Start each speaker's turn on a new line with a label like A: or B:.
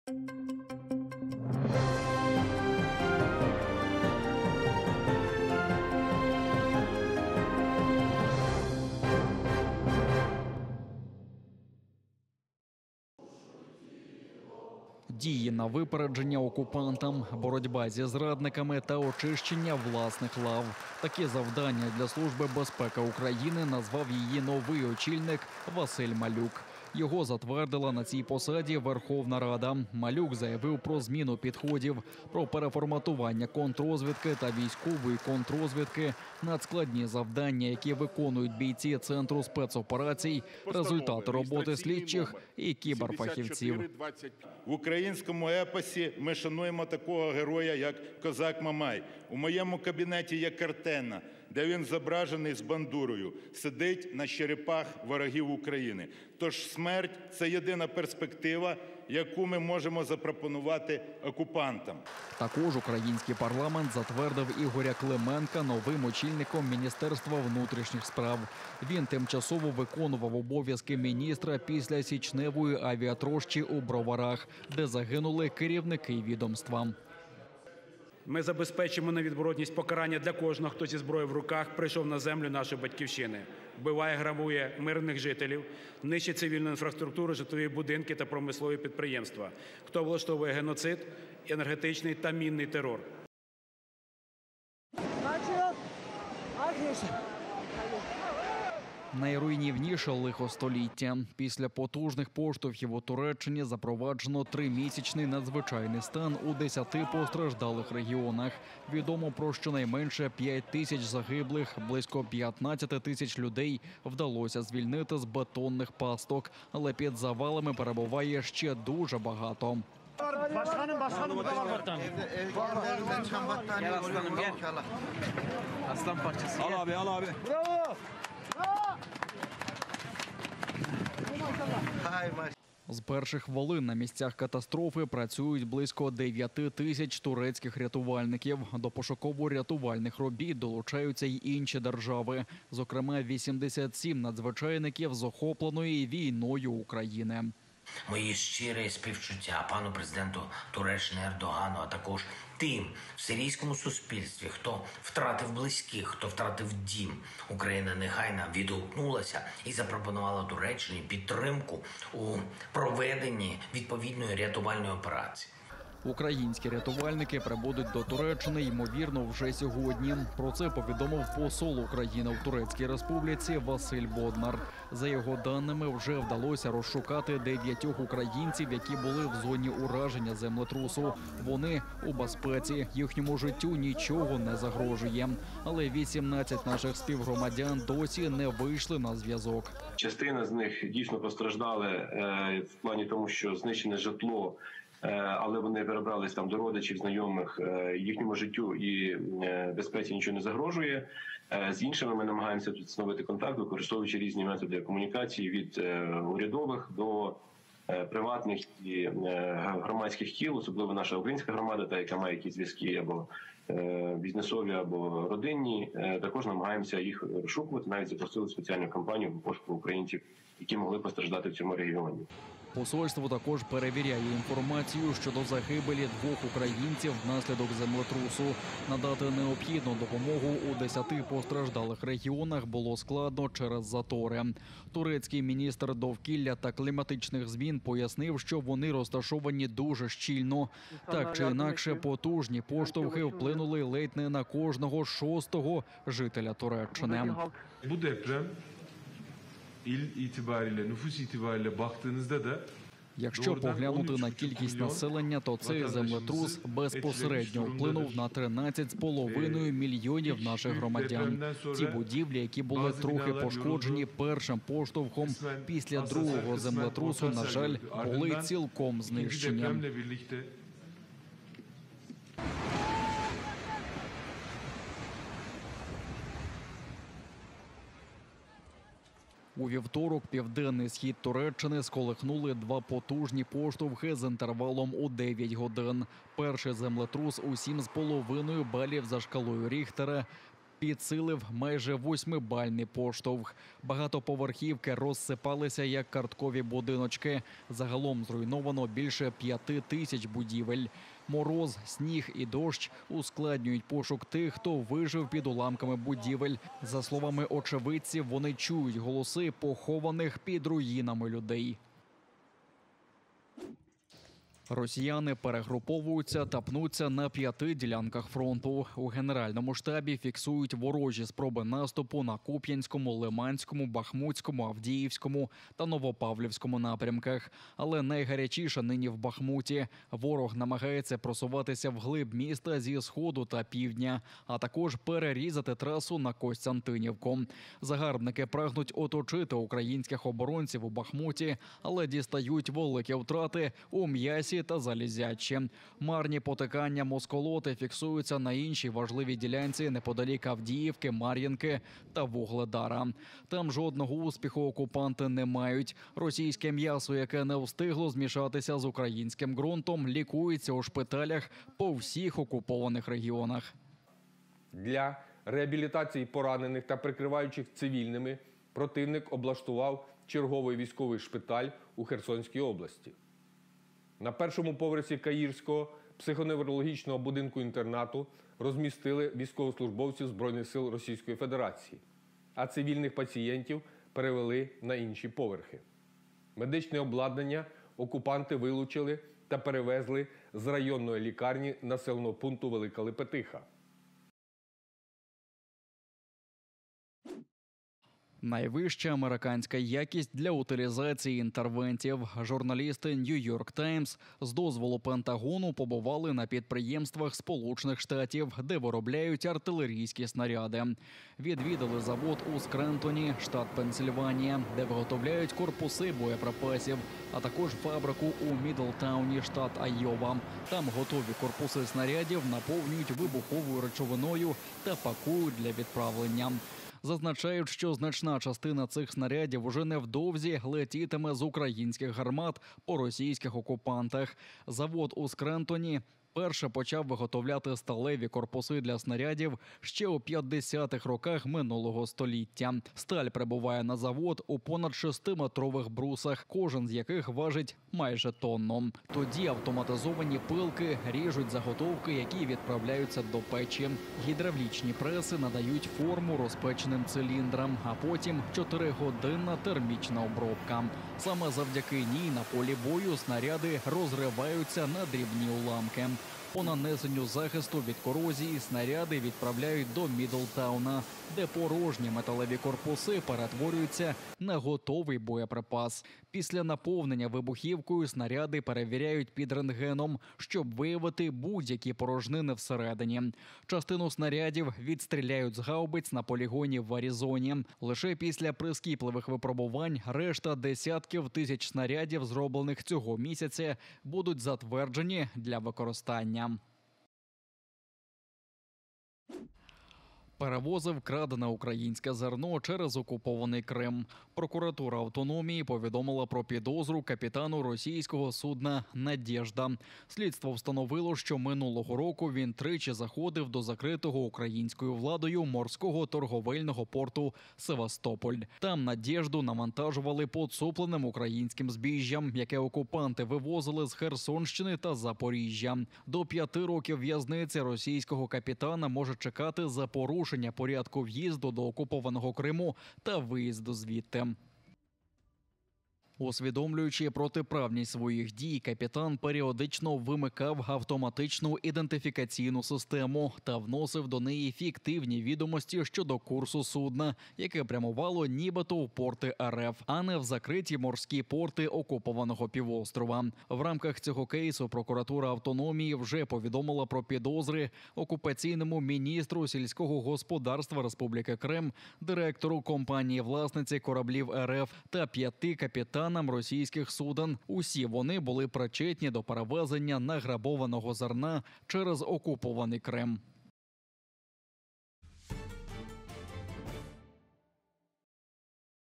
A: Дії на випередження окупантам, боротьба зі зрадниками та очищення власних лав. Такі завдання для Служби безпеки України назвав її новий очільник Василь Малюк. Його затвердила на цій посаді Верховна Рада. Малюк заявив про зміну підходів, про переформатування контррозвідки та військової контррозвідки, надскладні завдання, які виконують бійці Центру спецоперацій, результати роботи слідчих і кіберфахівців.
B: В українському епосі ми шануємо такого героя, як козак Мамай. У моєму кабінеті є картина, де він зображений з бандурою, сидить на черепах ворогів України. Тож смерть – це єдина перспектива, яку ми можемо запропонувати окупантам.
A: Також український парламент затвердив Ігоря Клименка новим очільником Міністерства внутрішніх справ. Він тимчасово виконував обов'язки міністра після січневої авіатрощі у Броварах, де загинули керівники відомства.
C: Ми забезпечимо невідворотність покарання для кожного, хто зі зброєю в руках прийшов на землю нашої батьківщини, вбиває, грабує мирних жителів, нищить цивільну інфраструктуру, житлові будинки та промислові підприємства, хто влаштовує геноцид, енергетичний та мінний терор.
A: Найруйнівніше лихо століття. Після потужних поштовхів у Туреччині запроваджено 3-місячний надзвичайний стан у 10 постраждалих регіонах. Відомо про щонайменше 5 тисяч загиблих, близько 15 тисяч людей вдалося звільнити з бетонних пасток. Але під завалами перебуває ще дуже багато.
D: Başkanım burada var. Evden çıkan battaniye oluyor. Gel. Aslan parçası. Al abi, al abi. Bravo.
A: З перших хвилин на місцях катастрофи працюють близько 9 тисяч турецьких рятувальників. До пошуково-рятувальних робіт долучаються й інші держави. Зокрема, 87 надзвичайників з охопленої війною України.
E: Мої щирі співчуття пану президенту Туреччини Ердогану, а також тим в сирійському суспільстві, хто втратив близьких, хто втратив дім. Україна негайно відгукнулася і запропонувала Туреччині підтримку у проведенні відповідної рятувальної операції.
A: Українські рятувальники прибудуть до Туреччини, ймовірно, вже сьогодні. Про це повідомив посол України в Турецькій Республіці Василь Боднар. За його даними, вже вдалося розшукати 9 українців, які були в зоні ураження землетрусу. Вони у безпеці, їхньому життю нічого не загрожує. Але 18 наших співгромадян досі не вийшли на зв'язок.
F: Частина з них дійсно постраждали в плані тому, що знищене житло, але вони перебрались там до родичів, знайомих, їхньому життю і безпеці нічого не загрожує. З іншими ми намагаємося тут встановити контакт, використовуючи різні методи комунікації від урядових до приватних і громадських кіл, особливо наша українська громада, та яка має якісь зв'язки або бізнесові, або родинні. Також намагаємося їх розшукувати, навіть запустили спеціальну кампанію по пошуку українців, які могли постраждати в цьому регіоні.
A: Посольство також перевіряє інформацію щодо загибелі 2 українців внаслідок землетрусу. Надати необхідну допомогу у 10 постраждалих регіонах було складно через затори. Турецький міністр довкілля та кліматичних змін пояснив, що вони розташовані дуже щільно. Так чи інакше, потужні поштовхи вплинули ледь не на кожного 6-го жителя Туреччини.
G: Bu deprem il itibariyle, nüfus itibariyle baktığınızda da
A: Якщо поглянути на кількість населення, то цей землетрус безпосередньо вплинув на 13,5 мільйонів наших громадян. Ті будівлі, які були трохи пошкоджені першим поштовхом, після другого землетрусу, на жаль, були цілком знищені. У вівторок південний схід Туреччини сколихнули 2 потужні поштовхи з інтервалом у 9 годин. Перший землетрус у 7,5 балів за шкалою Ріхтера підсилив майже 8-бальний поштовх. Багатоповерхівки розсипалися як карткові будиночки. Загалом зруйновано більше 5 тисяч будівель. Мороз, сніг і дощ ускладнюють пошук тих, хто вижив під уламками будівель. За словами очевидців, вони чують голоси похованих під руїнами людей. Росіяни перегруповуються та пнуться на 5 ділянках фронту. У Генеральному штабі фіксують ворожі спроби наступу на Куп'янському, Лиманському, Бахмутському, Авдіївському та Новопавлівському напрямках. Але найгарячіше нині в Бахмуті. Ворог намагається просуватися вглиб міста зі сходу та півдня, а також перерізати трасу на Костянтинівку. Загарбники прагнуть оточити українських оборонців у Бахмуті, але дістають великі втрати у М'ясі та Залізячі. Марні потикання москолоти фіксуються на іншій важливій ділянці неподалік Авдіївки, Мар'їнки та Вугледара. Там жодного успіху окупанти не мають. Російське м'ясо, яке не встигло змішатися з українським ґрунтом, лікується у шпиталях по всіх окупованих регіонах.
H: Для реабілітації поранених та прикриваючих цивільними противник облаштував черговий військовий шпиталь у Херсонській області. На першому поверсі Каїрського психоневрологічного будинку-інтернату розмістили військовослужбовців Збройних сил Російської Федерації, а цивільних пацієнтів перевели на інші поверхи. Медичне обладнання окупанти вилучили та перевезли з районної лікарні населеного пункту Велика Липетиха.
A: Найвища американська якість для утилізації інтервентів. Журналісти New York Times з дозволу Пентагону побували на підприємствах Сполучених Штатів, де виробляють артилерійські снаряди. Відвідали завод у Скрентоні, штат Пенсильванія, де виготовляють корпуси боєприпасів, а також фабрику у Мідлтауні, штат Айова. Там готові корпуси снарядів наповнюють вибуховою речовиною та пакують для відправлення. Зазначають, що значна частина цих снарядів уже невдовзі летітиме з українських гармат по російських окупантах. Завод у Скрентоні перше почав виготовляти сталеві корпуси для снарядів ще у 50-х роках минулого століття. Сталь прибуває на завод у понад 6-метрових брусах, кожен з яких важить майже тонну. Тоді автоматизовані пилки ріжуть заготовки, які відправляються до печі. Гідравлічні преси надають форму розпеченим циліндрам, а потім 4-годинна термічна обробка. Саме завдяки ній на полі бою снаряди розриваються на дрібні уламки. По нанесенню захисту від корозії снаряди відправляють до Мідлтауна, де порожні металеві корпуси перетворюються на готовий боєприпас. Після наповнення вибухівкою снаряди перевіряють під рентгеном, щоб виявити будь-які порожнини всередині. Частину снарядів відстріляють з гаубиць на полігоні в Аризоні. Лише після прискіпливих випробувань решта десятків тисяч снарядів, зроблених цього місяця, будуть затверджені для використання. Перевозив крадене українське зерно через окупований Крим. Прокуратура автономії повідомила про підозру капітану російського судна «Надєжда». Слідство встановило, що минулого року він тричі заходив до закритого українською владою морського торговельного порту Севастополь. Там «Надєжду» навантажували поцупленим українським збіжжям, яке окупанти вивозили з Херсонщини та Запоріжжя. До 5 років в'язниці російського капітана може чекати за порушення порядку в'їзду до окупованого Криму та виїзду звідти. Усвідомлюючи протиправність своїх дій, капітан періодично вимикав автоматичну ідентифікаційну систему та вносив до неї фіктивні відомості щодо курсу судна, яке прямувало нібито в порти РФ, а не в закриті морські порти окупованого півострова. В рамках цього кейсу прокуратура автономії вже повідомила про підозри окупаційному міністру сільського господарства Республіки Крим, директору компанії-власниці кораблів РФ та 5 капітанам російських суден. Усі вони були причетні до перевезення награбованого зерна через окупований Крим.